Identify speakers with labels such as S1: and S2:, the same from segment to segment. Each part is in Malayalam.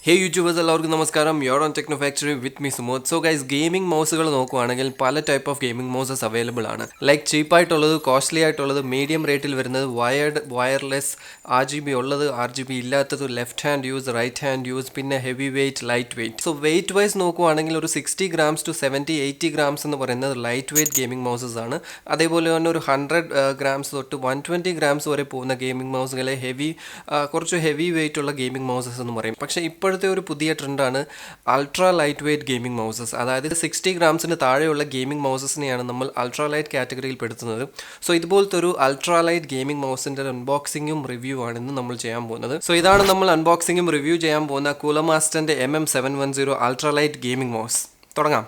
S1: Hey YouTubers, എല്ലാവർക്കും നമസ്കാരം. You're on techknowfactory with me Sumod. So guys, gaming മൗസുകൾ നോക്കുവാണെങ്കിൽ പല type of gaming mouses available ആണ്. ലൈക്ക് ചീപ്പായിട്ടുള്ളത്, കോസ്റ്റ്ലി ആയിട്ടുള്ളത്, മീഡിയം റേറ്റിൽ വരുന്നത്, വയർലെസ്, RGB ഉള്ളത്, RGB ഇല്ലാത്തത്, left hand use, right hand use, പിന്നെ heavy weight, light weight. So weight wise നോക്കുവാണെങ്കിൽ ഒരു 60 grams to 70-80 grams എന്ന് പറയുന്നത് ലൈറ്റ് വെയിറ്റ് ഗെയിമിംഗ് മൗസസ് ആണ്. അതേപോലെ തന്നെ ഒരു 100 grams തൊട്ട് 120 grams വരെ പോകുന്ന ഗെയിമിംഗ് മൗസുകളെ കുറച്ച് ഹെവി വെയിറ്റ് ഉള്ള ഗെയിമിംഗ് മൗസസ് എന്ന് പറയും. പക്ഷേ ഇപ്പോഴത്തെ ഒരു പുതിയ ട്രെൻഡാണ് ultra light weight gaming mouses. അതായത് 60 ഗ്രാംസിന് താഴെയുള്ള ഗെയിമിംഗ് മൗസസിനെയാണ് നമ്മൾ അൾട്രാലൈറ്റ് കാറ്റഗറിയിൽ പെടുത്തുന്നത്. സോ ഇതുപോലത്തെ ഒരു അൾട്രാലൈറ്റ് ഗെയിമിംഗ് മൗസിൻ്റെ അൺബോക്സിങ്ങും റിവ്യൂ ആണ് ഇന്ന് നമ്മൾ ചെയ്യാൻ പോകുന്നത്. സോ ഇതാണ് നമ്മൾ അൺബോക്സിങ്ങും റിവ്യൂ ചെയ്യാൻ പോകുന്ന കൂളർമാസ്റ്ററിൻ്റെ MM710 അൾട്രാലൈറ്റ് ഗെയിമിംഗ് മൗസ്. തുടങ്ങാം.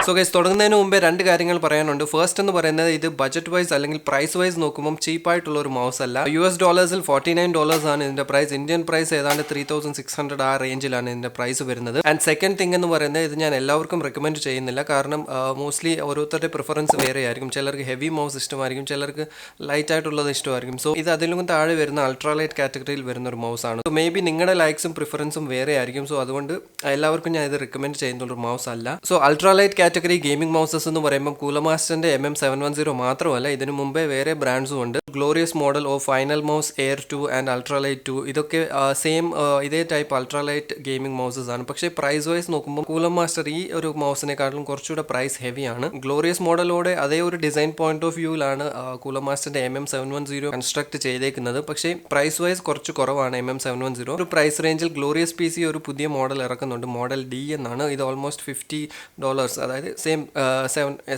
S1: സോ ഗൈസ്, തുടങ്ങുന്നതിന് മുമ്പേ രണ്ട് കാര്യങ്ങൾ പറയാനുണ്ട്. ഫസ്റ്റ് എന്ന് പറയുന്നത്, ഇത് ബജറ്റ് വൈസ് അല്ലെങ്കിൽ പ്രൈസ് വൈസ് നോക്കുമ്പോൾ ചീപ്പായിട്ടുള്ള ഒരു മൗസ് അല്ല. $49 $49 ആണ് ഇതിന്റെ പ്രൈസ്. ഇന്ത്യൻ പ്രൈസ് ഏതാണ്ട് 3600 ആ റേഞ്ചിലാണ് ഇതിന്റെ പ്രൈസ് വരുന്നത്. ആൻഡ് സെക്കൻഡ് തിങ് എന്ന് പറയുന്നത്, ഇത് ഞാൻ എല്ലാവർക്കും റെക്കമെൻഡ് ചെയ്യുന്നില്ല. കാരണം മോസ്റ്റ്ലി ഓരോരുത്തരുടെ പ്രിഫറൻസ് വേറെ ആയിരിക്കും. ചിലർക്ക് ഹെവി മൗസ് ഇഷ്ടമായിരിക്കും, ചിലർക്ക് ലൈറ്റ് ആയിട്ടുള്ളത് ഇഷ്ടമായിരിക്കും. സോ ഇത് അതിലും താഴെ വരുന്ന അൾട്രാലൈറ്റ് കാറ്റഗറിയിൽ വരുന്ന ഒരു മൗസ് ആണ്. സോ മേ ബി നിങ്ങളുടെ ലൈക്സും പ്രിഫറൻസും വേറെ ആയിരിക്കും. സോ അതുകൊണ്ട് എല്ലാവർക്കും ഞാൻ ഇത് റെക്കമെൻഡ് ചെയ്യുന്ന ഒരു മൗസ് അല്ല. So ultralight category gaming mouses എന്ന് പറയുമ്പോൾ കൂളർമാസ്റ്ററിന്റെ MM710 മാത്രമല്ല, ഇതിനു മുമ്പേ വേറെ ബ്രാൻഡ്സും ഉണ്ട്. Glorious model of final mouse, air 2 and ultralight 2, ഇതൊക്കെ സെയിം ഇതേ ടൈപ്പ് അൾട്രാലൈറ്റ് ഗെയിമിംഗ് മൗസസ് ആണ്. പക്ഷേ പ്രൈസ് വൈസ് നോക്കുമ്പോൾ കൂളർമാസ്റ്റർ ഈ ഒരു മൗസിനെക്കാളും കുറച്ചുകൂടെ പ്രൈസ് ഹെവി ആണ്. ഗ്ലോറിയസ് മോഡലോടെ അതേ ഒരു ഡിസൈൻ പോയിന്റ് ഓഫ് വ്യൂവിലാണ് കൂളർമാസ്റ്ററിന്റെ MM710 കൺസ്ട്രക്ട് ചെയ്തേക്കുന്നത്. പക്ഷേ പ്രൈസ് വൈസ് കുറച്ച് കുറവാണ് MM710. ഒരു പ്രൈസ് റേഞ്ചിൽ ഗ്ലോറിയസ് PC ഒരു പുതിയ മോഡൽ ഇറക്കുന്നുണ്ട്, മോഡൽ D എന്നാണ്. ഇത് ഓൾമോസ്റ്റ് $50, അതായത്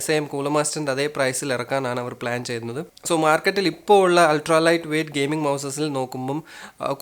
S1: സെയിം കൂളർമാസ്റ്ററിന്റെ അതേ പ്രൈസിൽ ഇറക്കാനാണ് അവർ പ്ലാൻ ചെയ്യുന്നത്. സോ മാർക്കറ്റിൽ ഇപ്പോൾ ഉള്ള അൾട്രാലൈറ്റ് വെയിറ്റ് ഗെയിമിംഗ് മൗസസിൽ നോക്കുമ്പം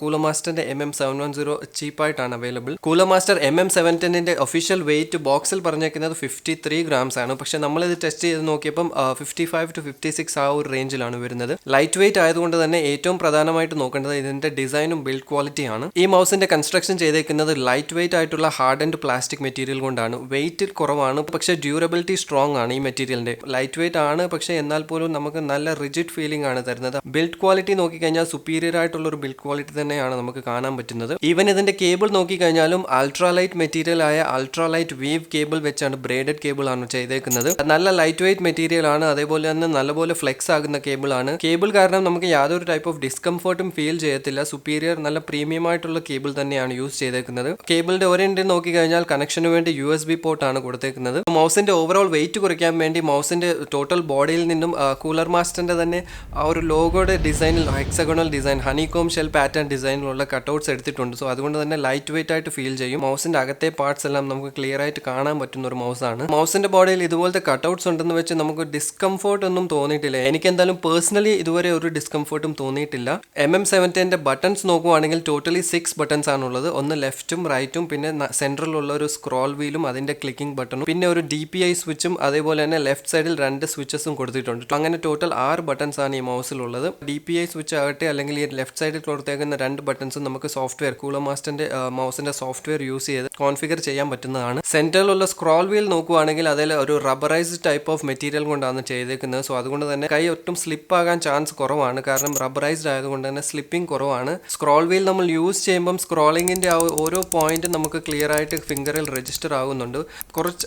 S1: കൂളർമാസ്റ്ററിന്റെ MM710 ചീപ്പായിട്ടാണ് അവൈലബിൾ. കൂളർമാസ്റ്റർ MM710ന്റെ ഒഫീഷ്യൽ വെയിറ്റ് ബോക്സിൽ പറഞ്ഞേക്കുന്നത് 53 grams ആണ്. പക്ഷെ നമ്മളിത് ടെസ്റ്റ് ചെയ്ത് നോക്കിയപ്പം 55 to 56 ആ ഒരു റേഞ്ചിലാണ് വരുന്നത്. ലൈറ്റ് വെയിറ്റ് ആയതുകൊണ്ട് തന്നെ ഏറ്റവും പ്രധാനമായിട്ട് നോക്കേണ്ടത് ഇതിന്റെ ഡിസൈനും ബിൽഡ് ക്വാളിറ്റിയാണ്. ഈ മൗസിന്റെ കൺസ്ട്രക്ഷൻ ചെയ്തേക്കുന്നത് ലൈറ്റ് വെയിറ്റ് ആയിട്ടുള്ള ഹാർഡ് ആൻഡ് പ്ലാസ്റ്റിക് മെറ്റീരിയൽ കൊണ്ടാണ്. വെയിറ്റ് കുറവാണ്, പക്ഷേ ഡ്യൂറബിലിറ്റി സ്ട്രോങ് ആണ് ഈ മെറ്റീരിയലിന്റെ. ലൈറ്റ് വെയിറ്റ് ആണ്, പക്ഷേ എന്നാൽ പോലും നമുക്ക് നല്ല റിജിഡ് ഫീലിംഗ് ആണ് തരുന്നത്. ബിൽഡ് ക്വാളിറ്റി നോക്കിക്കഴിഞ്ഞാൽ സുപ്പീരിയർ ആയിട്ടുള്ള ഒരു ബിൽഡ് ക്വാളിറ്റി തന്നെയാണ് നമുക്ക് കാണാൻ പറ്റുന്നത്. ഈവൻ ഇതിന്റെ കേബിൾ നോക്കിക്കഴിഞ്ഞാലും അൾട്രാലൈറ്റ് മെറ്റീരിയൽ ആയ അൾട്രാലൈറ്റ് വേവ് കേബിൾ വെച്ചാണ്, ബ്രേഡഡ് കേബിൾ ആണ് ചെയ്തേക്കുന്നത്. നല്ല ലൈറ്റ് വെയിറ്റ് മെറ്റീരിയൽ ആണ്, അതേപോലെ തന്നെ നല്ലപോലെ ഫ്ലെക്സ് ആകുന്ന കേബിൾ ആണ്. കേബിൾ കാരണം നമുക്ക് യാതൊരു ടൈപ്പ് ഓഫ് ഡിസ്കംഫർട്ടും ഫീൽ ചെയ്യത്തില്ല. സുപ്പീരിയർ നല്ല പ്രീമിയം ആയിട്ടുള്ള കേബിൾ തന്നെയാണ് യൂസ് ചെയ്തേക്കുന്നത്. കേബിളിന്റെ ഒരു എൻഡ് നോക്കിക്കഴിഞ്ഞാൽ കണക്ഷന് വേണ്ടി USB പോർട്ട് ആണ് കൊടുത്തേക്കുന്നത്. മൗസിന്റെ ഓവറോൾ വെയിറ്റ് കുറയ്ക്കാൻ വേണ്ടി മൗസിന്റെ ടോട്ടൽ ബോഡിയിൽ നിന്നും കൂളർമാസ്റ്ററിന്റെ തന്നെ ആ ഒരു ലോഗോയുടെ ഡിസൈനിൽ hexagonal design, honeycomb shell pattern ഡിസൈനിലുള്ള കട്ടൗട്ട്സ് എടുത്തിട്ടുണ്ട്. സോ അതുകൊണ്ട് തന്നെ ലൈറ്റ് വെയിറ്റ് ആയിട്ട് ഫീൽ ചെയ്യും. മൗസിന്റെ അകത്തെ പാർട്സ് എല്ലാം നമുക്ക് ക്ലിയർ ആയിട്ട് കാണാൻ പറ്റുന്ന ഒരു മൗസാണ്. മൗസിന്റെ ബോഡിയിൽ ഇതുപോലത്തെ കട്ടൗട്ട്സ് ഉണ്ടെന്ന് വെച്ച് നമുക്ക് ഡിസ്കംഫർട്ട് ഒന്നും തോന്നിയിട്ടില്ല. എനിക്ക് എന്തായാലും പേഴ്സണലി ഇതുവരെ ഒരു ഡിസ്കംഫർട്ടും തോന്നിയിട്ടില്ല. MM710ന്റെ ബട്ടൺസ് നോക്കുവാണെങ്കിൽ ടോട്ടലി 6 ബട്ടൺസ് ആണുള്ളത്. ഒന്ന് ലെഫ്റ്റും റൈറ്റും, പിന്നെ സെൻട്രലുള്ള ഒരു സ്ക്രോൾ വീലും അതിന്റെ ക്ലിക്കിംഗ് ബട്ടണും, പിന്നെ ഒരു DPI സ്വിച്ചും, അതേപോലെ തന്നെ ലെഫ്റ്റ് സൈഡിൽ 2 സ്വിച്ചസും കൊടുത്തിട്ടുണ്ട്. അങ്ങനെ ടോട്ടൽ 6 ബട്ടൺസ് ആണ് ഈ മൗസിലുള്ളത്. DPI സ്വിച്ച് ആകട്ടെ അല്ലെങ്കിൽ ഈ ലെഫ്റ്റ് സൈഡിൽ കൊടുത്തേക്കുന്ന 2 ബട്ടൺസും നമുക്ക് സോഫ്റ്റ്വെയർ, കൂളർമാസ്റ്ററിന്റെ മൗസിന്റെ സോഫ്റ്റ്വെയർ യൂസ് ചെയ്ത് കോൺഫിഗർ ചെയ്യാൻ പറ്റുന്നതാണ്. സെന്ററിലുള്ള സ്ക്രോൾ വീൽ നോക്കുവാണെങ്കിൽ അതിൽ ഒരു റബ്ബറൈസ്ഡ് ടൈപ്പ് ഓഫ് മെറ്റീരിയൽ കൊണ്ടാണ് ചെയ്തേക്കുന്നത്. സോ അതുകൊണ്ട് തന്നെ കൈ ഒട്ടും സ്ലിപ്പ് ആകാൻ ചാൻസ് കുറവാണ്. കാരണം റബ്ബറൈസ്ഡ് ആയതുകൊണ്ട് തന്നെ സ്ലിപ്പിംഗ് കുറവാണ്. സ്ക്രോൾ വീൽ നമ്മൾ യൂസ് ചെയ്യുമ്പം സ്ക്രോളിങ്ങിന്റെ ഓരോ പോയിന്റും നമുക്ക് ക്ലിയർ ആയിട്ട് ഫിംഗറിൽ രജിസ്റ്റർ ആകുന്നുണ്ട്. കുറച്ച്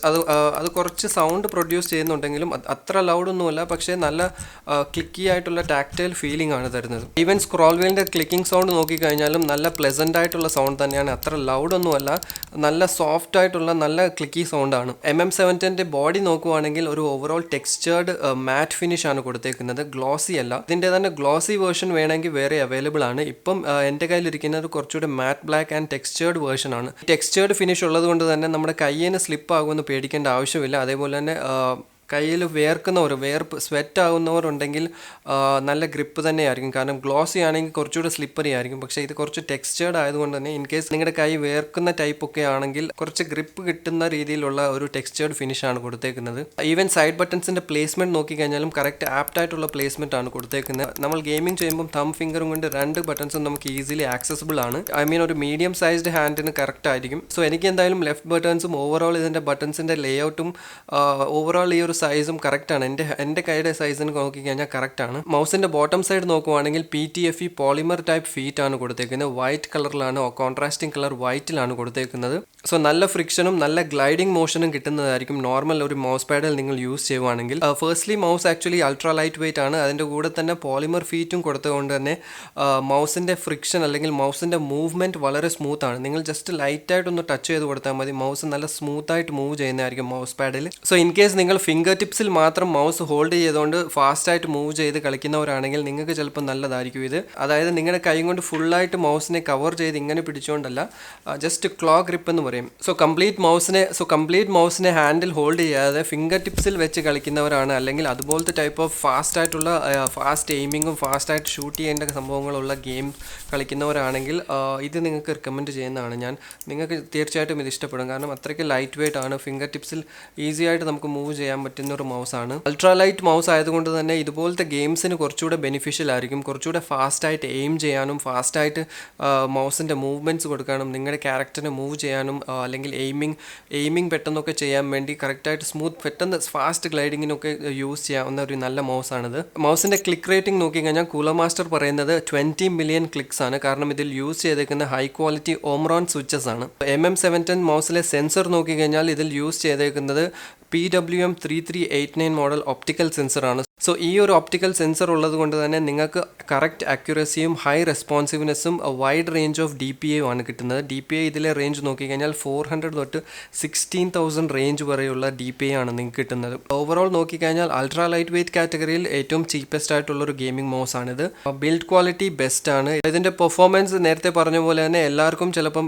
S1: അത് കുറച്ച് സൗണ്ട് പ്രൊഡ്യൂസ് ചെയ്യുന്നുണ്ടെങ്കിലും അത്ര ലൗഡൊന്നുമല്ല, പക്ഷേ നല്ല ക്ലിക്കി ആയിട്ടുള്ള ടാക്ടൈൽ ഫീലിംഗ് ആണ് തരുന്നത്. ഈവൻ സ്ക്രോൾ വീലിൻ്റെ ക്ലിക്കിംഗ് സൗണ്ട് നോക്കിക്കഴിഞ്ഞാലും നല്ല പ്ലെസൻ്റ് ആയിട്ടുള്ള സൗണ്ട് തന്നെയാണ്. അത്ര ലൗഡൊന്നുമല്ല, നല്ല സോഫ്റ്റ് ആയിട്ടുള്ള നല്ല ക്ലിക്കി സൗണ്ടാണ്. MM710 ബോഡി നോക്കുവാണെങ്കിൽ ഒരു ഓവറോൾ ടെക്സ്ചേർഡ് മാറ്റ് ഫിനിഷ് ആണ് കൊടുത്തേക്കുന്നത്, ഗ്ലോസി അല്ല. ഇതിൻ്റെ തന്നെ ഗ്ലോസി വേർഷൻ വേണമെങ്കിൽ വേറെ അവൈലബിൾ ആണ്. ഇപ്പം എൻ്റെ കയ്യിലിരിക്കുന്നത് കുറച്ചുകൂടി മാറ്റ് ബ്ലാക്ക് ആൻഡ് ടെക്സ്ചേർഡ് വേർഷൻ ആണ്. ടെക്സ്ചേർഡ് ഫിനിഷ് ഉള്ളത് കൊണ്ട് തന്നെ നമ്മുടെ കയ്യിന് സ്ലിപ്പ് ആകുമെന്ന് പേടിക്കേണ്ട ആവശ്യമില്ല. അതേപോലെ തന്നെ കയ്യിൽ വേർപ്പ് സ്വെറ്റ് ആകുന്നവരുണ്ടെങ്കിൽ നല്ല ഗ്രിപ്പ് തന്നെയായിരിക്കും. കാരണം ഗ്ലോസി ആണെങ്കിൽ കുറച്ചുകൂടെ സ്ലിപ്പറി ആയിരിക്കും. പക്ഷേ ഇത് കുറച്ച് ടെക്സ്ചേർഡ് ആയതുകൊണ്ട് തന്നെ ഇൻ കേസ് നിങ്ങളുടെ കൈ വേർക്കുന്ന ടൈപ്പ് ഒക്കെ ആണെങ്കിൽ കുറച്ച് ഗ്രിപ്പ് കിട്ടുന്ന രീതിയിലുള്ള ഒരു ടെക്സ്ചേർഡ് ഫിനിഷാണ് കൊടുത്തേക്കുന്നത്. ഈവൻ സൈഡ് ബട്ടൺസിൻ്റെ പ്ലേസ്മെൻറ്റ് നോക്കിക്കഴിഞ്ഞാലും കറക്റ്റ് ആപ്റ്റ് ആയിട്ടുള്ള പ്ലേസ്മെൻറ്റ് ആണ് കൊടുത്തേക്കുന്നത്. നമ്മൾ ഗെയിമിംഗ് ചെയ്യുമ്പോൾ തം ഫിംഗറും കൊണ്ട് 2 ബട്ടൺസും നമുക്ക് ഈസിലി ആക്സസിബിൾ ആണ്. ഐ മീൻ ഒരു മീഡിയം സൈസ്ഡ് ഹാൻഡിന് കറക്റ്റ് ആയിരിക്കും. സോ എനിക്ക് എന്തായാലും ലെഫ്റ്റ് ബട്ടൺസും ഓവറോൾ ഇതിൻ്റെ ബട്ടൺസിൻ്റെ ലേഔട്ടും ഓവറോൾ ഈ ഒരു സൈസും കറക്റ്റാണ്. എൻ്റെ കൈയുടെ സൈസിന് നോക്കിക്കഴിഞ്ഞാൽ കറക്റ്റാണ്. മൗസിൻ്റെ ബോട്ടം സൈഡ് നോക്കുവാണെങ്കിൽ PTFE പോളിമർ ടൈപ്പ് ഫീറ്റ് ആണ് കൊടുത്തേക്കുന്നത്. വൈറ്റ് കളറിലാണ്, കോൺട്രാസ്റ്റിംഗ് കളർ വൈറ്റിലാണ് കൊടുത്തേക്കുന്നത്. സോ നല്ല ഫ്രിക്ഷനും നല്ല ഗ്ലൈഡിംഗ് മോഷനും കിട്ടുന്നതായിരിക്കും നോർമൽ ഒരു മൗസ് പാഡിൽ നിങ്ങൾ യൂസ് ചെയ്യുവാണെങ്കിൽ. Firstly mouse actually ultra light wait ആണ്. അതിൻ്റെ കൂടെ തന്നെ പോളിമർ ഫീറ്റും കൊടുത്തുകൊണ്ട് തന്നെ മൗസിൻ്റെ ഫ്രിക്ഷൻ അല്ലെങ്കിൽ മൗസിൻ്റെ മൂവ്മെൻറ്റ് വളരെ സ്മൂത്താണ്. നിങ്ങൾ ജസ്റ്റ് ലൈറ്റായിട്ടൊന്ന് ടച്ച് ചെയ്ത് കൊടുത്താൽ മതി, മൗസ് നല്ല സ്മൂത്തായിട്ട് മൂവ് ചെയ്യുന്നതായിരിക്കും mouse paddle. So in case നിങ്ങൾ ഫിംഗർ ടിപ്സിൽ മാത്രം മൗസ് ഹോൾഡ് ചെയ്തുകൊണ്ട് ഫാസ്റ്റായിട്ട് മൂവ് ചെയ്ത് കളിക്കുന്നവരാണെങ്കിൽ നിങ്ങൾക്ക് ചിലപ്പോൾ നല്ലതായിരിക്കും ഇത്. അതായത് നിങ്ങളുടെ കൈ കൊണ്ട് ഫുള്ളായിട്ട് മൗസിനെ കവർ ചെയ്ത് ഇങ്ങനെ പിടിച്ചുകൊണ്ടല്ല, ജസ്റ്റ് ക്ലോ ഗ്രിപ്പ് എന്ന് പറയും. സോ കംപ്ലീറ്റ് മൗസിനെ ഹാൻഡിൽ ഹോൾഡ് ചെയ്യാതെ ഫിംഗർ ടിപ്സിൽ വെച്ച് കളിക്കുന്നവരാണ്, അല്ലെങ്കിൽ അതുപോലത്തെ ടൈപ്പ് ഓഫ് ഫാസ്റ്റ് എയിമിങ്ങും ഫാസ്റ്റായിട്ട് ഷൂട്ട് ചെയ്യേണ്ട സംഭവങ്ങളുള്ള ഗെയിം കളിക്കുന്നവരാണെങ്കിൽ ഇത് നിങ്ങൾക്ക് റെക്കമെൻഡ് ചെയ്യുന്നതാണ്. നിങ്ങൾക്ക് തീർച്ചയായിട്ടും ഇത് ഇഷ്ടപ്പെടും. കാരണം അത്രയ്ക്ക് ലൈറ്റ് വെയിറ്റ് ആണ്, ഫിംഗർ ടിപ്സിൽ ഈസി ആയിട്ട് നമുക്ക് മൂവ് ചെയ്യാൻ പറ്റുന്ന ഒരു മൗസാണ്. അൾട്രാലൈറ്റ് മൗസ് ആയതുകൊണ്ട് തന്നെ ഇതുപോലത്തെ ഗെയിമിന് കുറച്ചുകൂടെ ബെനിഫിഷ്യൽ ആയിരിക്കും. കുറച്ചുകൂടെ ഫാസ്റ്റായിട്ട് എയിം ചെയ്യാനും ഫാസ്റ്റായിട്ട് മൗസിൻ്റെ മൂവ്മെൻറ്റ്സ് കൊടുക്കാനും നിങ്ങളുടെ ക്യാരക്ടറിനെ മൂവ് ചെയ്യാനും അല്ലെങ്കിൽ എയിമിങ് പെട്ടെന്നൊക്കെ ചെയ്യാൻ വേണ്ടി കറക്റ്റായിട്ട് പെട്ടെന്ന് ഫാസ്റ്റ് ഗ്ലൈഡിങ്ങിനൊക്കെ യൂസ് ചെയ്യാവുന്ന ഒരു നല്ല മൗസാണിത്. മൗസിൻ്റെ ക്ലിക്ക് റേറ്റിംഗ് നോക്കിക്കഴിഞ്ഞാൽ CoolerMaster പറയുന്നത് 20 മില്യൺ ക്ലിക്സ് ആണ്. കാരണം ഇതിൽ യൂസ് ചെയ്തേക്കുന്ന ഹൈ ക്വാളിറ്റി ഓംറോൺ സ്വിച്ചസ് ആണ്. MM710 മൗസിലെ സെൻസർ നോക്കിക്കഴിഞ്ഞാൽ ഇതിൽ യൂസ് ചെയ്തേക്കുന്നത് PWM3389 മോഡൽ ഒപ്റ്റിക്കൽ സെൻസറാണ്. സോ ഈ ഒരു ഒപ്റ്റിക്കൽ സെൻസർ ഉള്ളത് കൊണ്ട് തന്നെ നിങ്ങൾക്ക് കറക്റ്റ് അക്യുറസിയും ഹൈ റെസ്പോൺസീവ്നെസ്സും വൈഡ് റേഞ്ച് ഓഫ് DPI ആണ് കിട്ടുന്നത്. DPI ഇതിലെ റേഞ്ച് നോക്കിക്കഴിഞ്ഞാൽ 400 തൊട്ട് 16,000 റേഞ്ച് വരെയുള്ള DPI ആണ് നിങ്ങൾക്ക് കിട്ടുന്നത്. ഓവറോൾ നോക്കിക്കഴിഞ്ഞാൽ അൾട്രാ ലൈറ്റ് വെയിറ്റ് കാറ്റഗറിയിൽ ഏറ്റവും ചീപ്പസ്റ്റ് ആയിട്ടുള്ളൊരു ഗെയിമിംഗ് മൗസ് ആണിത്. ബിൽഡ് ക്വാളിറ്റി ബെസ്റ്റ് ആണ്. ഇതിൻ്റെ പെർഫോമൻസ് നേരത്തെ പറഞ്ഞ പോലെ തന്നെ എല്ലാവർക്കും ചിലപ്പം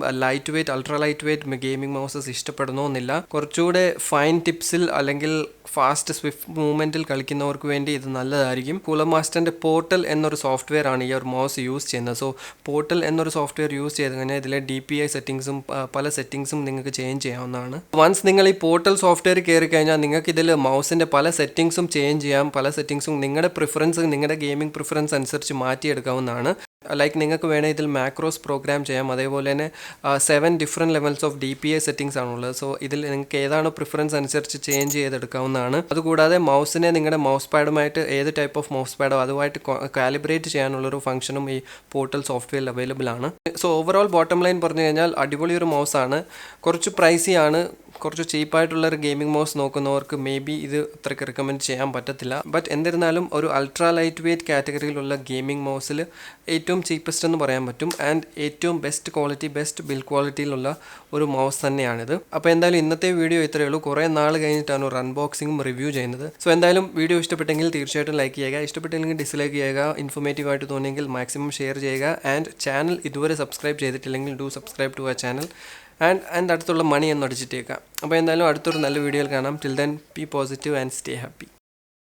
S1: ultra light weight gaming mouses ഇഷ്ടപ്പെടണമെന്നില്ല. കുറച്ചുകൂടെ ഫൈൻ ടിപ്സിൽ അല്ലെങ്കിൽ ഫാസ്റ്റ് സ്വിഫ്റ്റ് മൂവ്മെൻറ്റിൽ കളിക്കുന്നവർക്ക് വേണ്ടി ഇത് നല്ലതായിരിക്കും. CoolerMasterൻ്റെ പോർട്ടൽ എന്നൊരു സോഫ്റ്റ്വെയർ ആണ് ഈ ഒരു മൗസ് യൂസ് ചെയ്യുന്നത്. സോ പോർട്ടൽ എന്നൊരു സോഫ്റ്റ്വെയർ യൂസ് ചെയ്ത് കഴിഞ്ഞാൽ ഇതിലെ DPI സെറ്റിങ്സും പല സെറ്റിങ്സും നിങ്ങൾക്ക് ചേഞ്ച് ചെയ്യാവുന്നതാണ്. വൺസ് നിങ്ങൾ ഈ പോർട്ടൽ സോഫ്റ്റ്വെയർ കയറി കഴിഞ്ഞാൽ നിങ്ങൾക്ക് ഇതിൽ മൗസിൻ്റെ പല സെറ്റിങ്സും ചേഞ്ച് ചെയ്യാം. പല സെറ്റിങ്സും നിങ്ങളുടെ നിങ്ങളുടെ ഗെയിമിംഗ് പ്രിഫറൻസ് അനുസരിച്ച് മാറ്റിയെടുക്കാവുന്നതാണ്. ലൈക്ക് നിങ്ങൾക്ക് വേണേൽ ഇതിൽ മാക്രോസ് പ്രോഗ്രാം ചെയ്യാം. അതേപോലെ തന്നെ 7 different levels of DPI settings ആണുള്ളത്. സോ ഇതിൽ നിങ്ങൾക്ക് ഏതാണോ പ്രിഫറൻസ് അനുസരിച്ച് ചേഞ്ച് ചെയ്തെടുക്കാവുന്നതാണ്. അതുകൂടാതെ മൗസിനെ നിങ്ങളുടെ മൗസ് പാഡുമായിട്ട് ഏത് ടൈപ്പ് ഓഫ് മൗസ് പാഡോ അതുമായിട്ട് കാലിബ്രേറ്റ് ചെയ്യാനുള്ളൊരു ഫംഗ്ഷനും ഈ പോർട്ടൽ സോഫ്റ്റ്വെയറിൽ അവൈലബിൾ ആണ്. സോ ഓവറോൾ ബോട്ടം ലൈൻ പറഞ്ഞു കഴിഞ്ഞാൽ അടിപൊളി ഒരു മൗസാണ്. കുറച്ച് പ്രൈസി ആണ്. കുറച്ച് ചീപ്പായിട്ടുള്ളൊരു ഗെയിമിംഗ് മൗസ് നോക്കുന്നവർക്ക് മേ ബി ഇത് അത്രയ്ക്ക് റെക്കമെൻഡ് ചെയ്യാൻ പറ്റത്തില്ല. ബട്ട് എന്നിരുന്നാലും ഒരു അൾട്രാ ലൈറ്റ് വെയിറ്റ് കാറ്റഗറിയിലുള്ള ഗെയിമിംഗ് മൗസിൽ ഏറ്റവും ചീപ്പസ്റ്റ് എന്ന് പറയാൻ പറ്റും. ആൻഡ് ഏറ്റവും ബെസ്റ്റ് ബിൽഡ് ക്വാളിറ്റിയിലുള്ള ഒരു മൗസ് തന്നെയാണിത്. അപ്പോൾ എന്തായാലും ഇന്നത്തെ വീഡിയോ ഇത്രയേ ഉള്ളൂ. കുറേ നാൾ കഴിഞ്ഞിട്ടാണ് ഒരു അൺബോക്സിങ്ങും റിവ്യൂ ചെയ്യുന്നത്. സോ എന്തായാലും വീഡിയോ ഇഷ്ടപ്പെട്ടെങ്കിൽ തീർച്ചയായിട്ടും ലൈക്ക് ചെയ്യുക. ഇഷ്ടപ്പെട്ടില്ലെങ്കിൽ ഡിസ്ലൈക്ക് ചെയ്യുക. ഇൻഫോർമേറ്റീവ് ആയിട്ട് തോന്നിയെങ്കിൽ മാക്സിമം ഷെയർ ചെയ്യുക. ആൻഡ് ചാനൽ ഇതുവരെ സബ്സ്ക്രൈബ് ചെയ്തിട്ടില്ലെങ്കിൽ do subscribe to our channel. And അടുത്തുള്ള മണി എന്ന് അടിച്ചിട്ടേക്കാം. അപ്പോൾ എന്തായാലും അടുത്തൊരു നല്ല വീഡിയോയിൽ കാണാം. Till then B positive and stay happy.